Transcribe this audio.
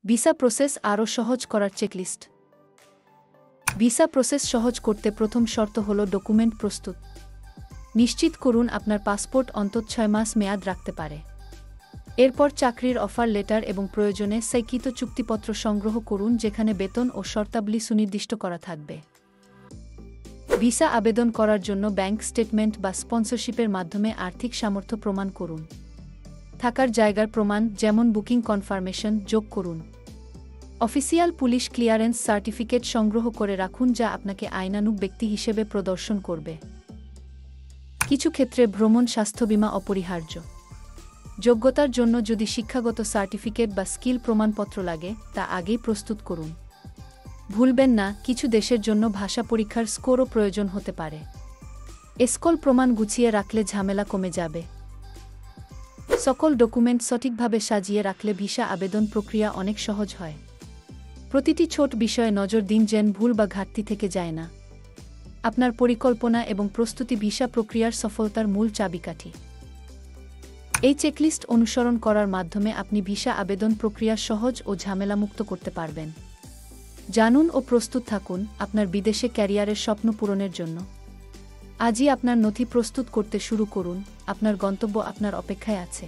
Visa process আরও সহজ করার চেকলিস্ট। ভিসা প্রসেস সহজ করতে প্রথম শর্ত হল ডকুমেন্ট প্রস্তুত। নিশ্চিত করুন আপনার পাসপোর্ট অন্তত 6 মাস মেয়াদ রাখতে পারে। এরপর চাকরির অফার লেটার এবং প্রয়োজনে স্বীকৃত চুক্তিপত্র সংগ্রহ করুন, যেখানে বেতন ও শর্তাবলী সুনির্দিষ্ট করা থাকবে। ভিসা আবেদন করার জন্য ব্যাংক স্টেটমেন্ট বা স্পন্সরশিপের মাধ্যমে আর্থিক সামর্থ্য প্রমাণ করুন। থাকার জায়গার প্রমাণ যেমন বুকিং কনফার্মেশন যোগ করুন। অফিসিয়াল পুলিশ ক্লিয়ারেন্স সার্টিফিকেট সংগ্রহ করে রাখুন, যা আপনাকে আইনানুগ ব্যক্তি হিসেবে প্রদর্শন করবে। কিছু ক্ষেত্রে ভ্রমণ স্বাস্থ্য বীমা অপরিহার্য। যোগ্যতার জন্য যদি শিক্ষাগত সার্টিফিকেট বা স্কিল প্রমাণপত্র লাগে, তা আগেই প্রস্তুত করুন। ভুলবেন না, কিছু দেশের জন্য ভাষা পরীক্ষার স্কোরও প্রয়োজন হতে পারে। স্কল প্রমাণ গুছিয়ে রাখলে ঝামেলা কমে যাবে। সকল ডকুমেন্ট সঠিকভাবে সাজিয়ে রাখলে ভিসা আবেদন প্রক্রিয়া অনেক সহজ হয়। প্রতিটি ছোট বিষয়ে নজর দিন যেন ভুল বা ঘাটতি থেকে যায় না। আপনার পরিকল্পনা এবং প্রস্তুতি ভিসা প্রক্রিয়ার সফলতার মূল চাবিকাঠি। এই চেকলিস্ট অনুসরণ করার মাধ্যমে আপনি ভিসা আবেদন প্রক্রিয়া সহজ ও ঝামেলামুক্ত করতে পারবেন। জানুন ও প্রস্তুত থাকুন আপনার বিদেশে ক্যারিয়ারের স্বপ্ন পূরণের জন্য। আজই আপনার নথি প্রস্তুত করতে শুরু করুন, আপনার গন্তব্য আপনার অপেক্ষায় আছে।